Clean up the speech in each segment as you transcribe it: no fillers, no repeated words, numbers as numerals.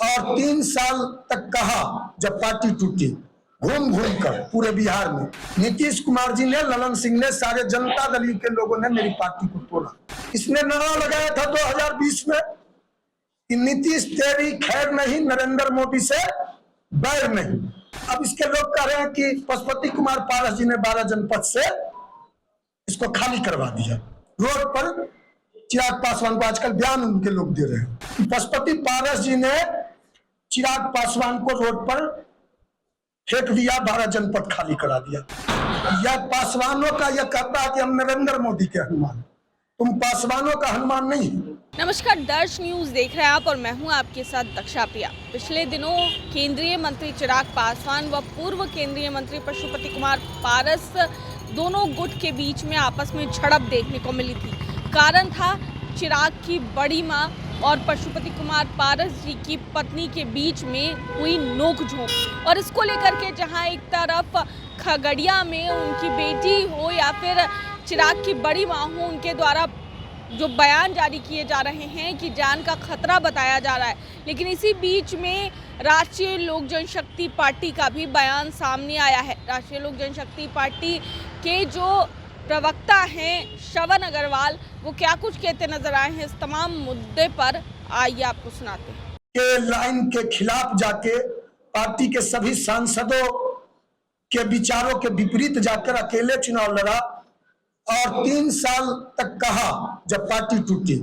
और 3 साल तक कहा जब पार्टी टूटी, घूम घूम कर पूरे बिहार में नीतीश कुमार जी ने, ललन सिंह ने, सारे जनता दल के लोगों ने मेरी पार्टी को तोड़ा। इसने नारा लगाया था 2020 में कि नीतीश तेरी खैर नहीं, नरेंद्र मोदी से बैर नहीं। अब इसके लोग कह रहे हैं कि पशुपति कुमार पारस जी ने 12 जनपद से इसको खाली करवा दिया। रोड पर चिराग पासवान को आजकल बयान उनके लोग दे रहे हैं। पशुपति पारस जी ने चिराग पासवान को रोड पर फेंक दिया, 12 जनपद खाली करा दिया। यह पासवानों का यह कहता है कि हम नरेंद्र मोदी के हनुमान, तुम पासवानों का हनुमान नहीं। नमस्कार, दर्श न्यूज देख रहे हैं आप और मैं हूं आपके साथ दक्षा प्रिया। पिछले दिनों केंद्रीय मंत्री चिराग पासवान व पूर्व केंद्रीय मंत्री पशुपति कुमार पारस दोनों गुट के बीच में आपस में झड़प देखने को मिली थी। कारण था चिराग की बड़ी मां और पशुपति कुमार पारस जी की पत्नी के बीच में हुई नोकझोंक, और इसको लेकर के जहां एक तरफ खगड़िया में उनकी बेटी हो या फिर चिराग की बड़ी मां हो, उनके द्वारा जो बयान जारी किए जा रहे हैं कि जान का खतरा बताया जा रहा है, लेकिन इसी बीच में राष्ट्रीय लोक जनशक्ति पार्टी का भी बयान सामने आया है। राष्ट्रीय लोक जनशक्ति पार्टी के जो प्रवक्ता हैं श्रवण अग्रवाल, वो क्या कुछ कहते नजर आए हैं, इस तमाम मुद्दे पर आइए आपको सुनाते हैं। के लाइन के खिलाफ जाके पार्टी के सभी सांसदों के विचारों के विपरीत जाकर अकेले चुनाव लड़ा और 3 साल तक कहा जब पार्टी टूटी,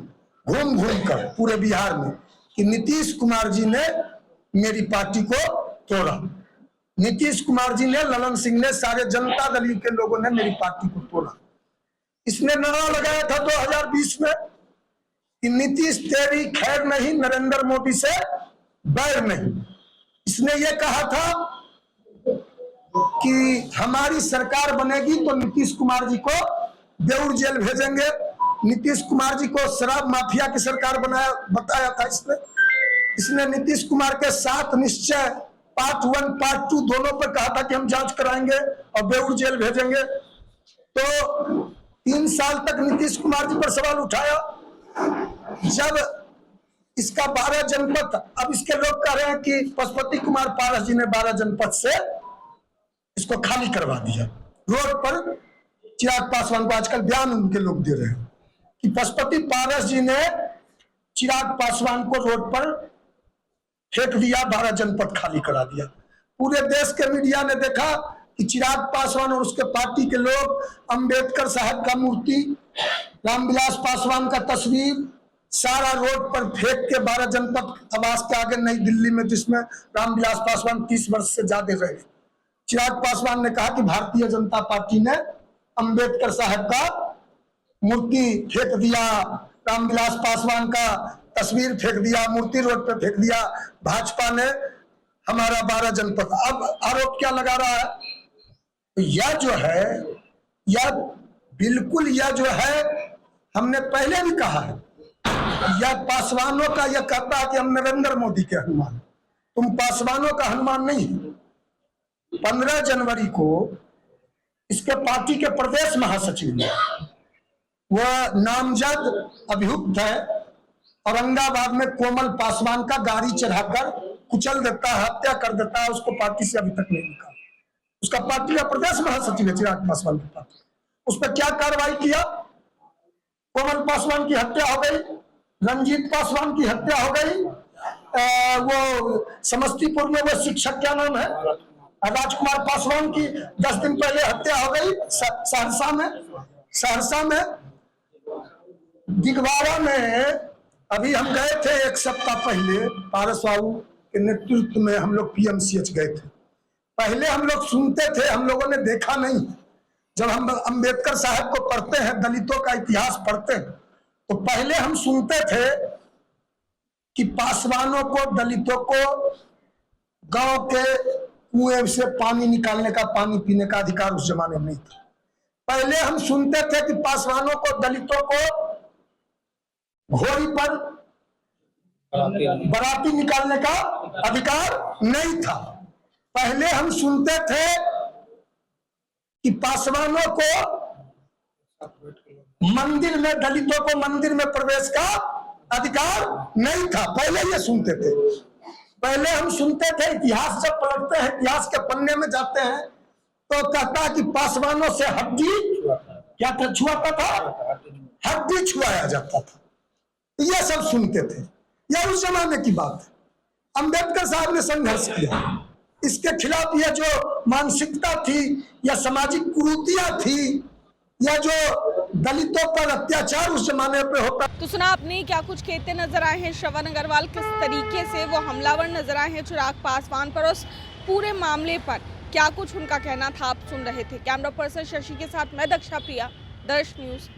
घूम घूम कर पूरे बिहार में कि नीतीश कुमार जी ने मेरी पार्टी को तोड़ा। नीतीश कुमार जी ने, ललन सिंह ने, सारे जनता दल के लोगों ने मेरी पार्टी को तोड़ा। इसने नारा लगाया था 2020 में कि नीतीश तेरी खैर नहीं, नरेंद्र मोदी से बैर नहीं। इसने ये कहा था कि हमारी सरकार बनेगी तो नीतीश कुमार जी को बेऊर जेल भेजेंगे। नीतीश कुमार जी को शराब माफिया की सरकार बताया था इसने नीतीश कुमार के 7 निश्चय पार्ट 1 पार्ट 2 दोनों पर कहा था कि हम जांच कराएंगे और बेऊर जेल भेजेंगे। तो 3 साल तक नीतीश कुमार जी पर सवाल उठाया। जब इसका 12 जनपद, अब इसके लोग कह रहे हैं कि पशुपति कुमार पारस जी ने 12 जनपद से इसको खाली करवा दिया। रोड पर चिराग पासवान को आजकल बयान उनके लोग दे रहे हैं कि पशुपति पारस जी ने चिराग पासवान को रोड पर फेंक दिया, 12 जनपद खाली करा दिया। पूरे देश के मीडिया ने देखा कि चिराग पासवान और उसके पार्टी के लोग अंबेडकर साहब का मूर्ति, रामविलास पासवान का तस्वीर सारा रोड पर फेंक के 12 जनपद आवास के आगे नई दिल्ली में, जिसमें रामविलास पासवान 30 वर्ष से ज्यादा रहे, चिराग पासवान ने कहा कि भारतीय जनता पार्टी ने अंबेडकर साहब का मूर्ति फेंक दिया, रामविलास पासवान का तस्वीर फेंक दिया, मूर्ति रोड पे फेंक दिया, भाजपा ने हमारा 12 जनपद। अब आरोप क्या लगा रहा है? यह जो है, यह बिल्कुल, यह जो है, हमने पहले भी कहा है, यह पासवानों का यह कहता है कि हम नरेंद्र मोदी के हनुमान, तुम पासवानों का हनुमान नहीं। 15 जनवरी को इसके पार्टी के प्रदेश महासचिव ने, वह नामजद अभियुक्त है, औरंगाबाद में कोमल पासवान का गाड़ी चढ़ाकर कुचल देता है, हत्या कर देता है, उसको पार्टी से अभी तक नहीं निकाला। उसका पार्टी का प्रदेश महासचिव है चिराग पासवान की पार्टी, उस पर क्या कार्रवाई किया? कोमल पासवान की हत्या हो गई, रंजीत पासवान की हत्या हो गई, वो समस्तीपुर में वो शिक्षक, क्या नाम है, राजकुमार पासवान की 10 दिन पहले हत्या हो गई। सहरसा में दिगवाड़ा में अभी हम गए थे 1 सप्ताह पहले, पारस बाबू के नेतृत्व में हम लोग पीएमसीएच गए थे। पहले हम लोग सुनते थे, हम लोगों ने देखा नहीं। जब हम अंबेडकर साहब को पढ़ते हैं, दलितों का इतिहास पढ़ते हैं, तो पहले हम सुनते थे कि पासवानों को, दलितों को गांव के कुएं से पानी निकालने का, पानी पीने का अधिकार उस जमाने में नहीं था। पहले हम सुनते थे कि पासवानों को, दलितों को घोड़ी पर बराती निकालने का अधिकार नहीं था। पहले हम सुनते थे कि पासवानों को मंदिर में, दलितों को मंदिर में प्रवेश का अधिकार नहीं था, पहले ये सुनते थे। पहले हम सुनते थे, इतिहास जब पलटते हैं, इतिहास के पन्ने में जाते हैं तो कहता है कि पासवानों से हड्डी क्या था, छुआता था, हड्डी छुआया जाता था। ये सब सुनते थे, यह उस जमाने की बात है। अंबेडकर साहब ने संघर्ष किया, इसके खिलाफ यह जो मानसिकता थी या सामाजिक कुरीतियां थी या जो दलितों पर अत्याचार उस जमाने पे होता। तो सुना आपने क्या कुछ कहते नजर आए हैं श्रवण अग्रवाल, किस तरीके से वो हमलावर नजर आए हैं चिराग पासवान पर, उस पूरे मामले पर क्या कुछ उनका कहना था, आप सुन रहे थे। कैमरा पर्सन शशि के साथ मैं दक्षा प्रिया, दर्श न्यूज।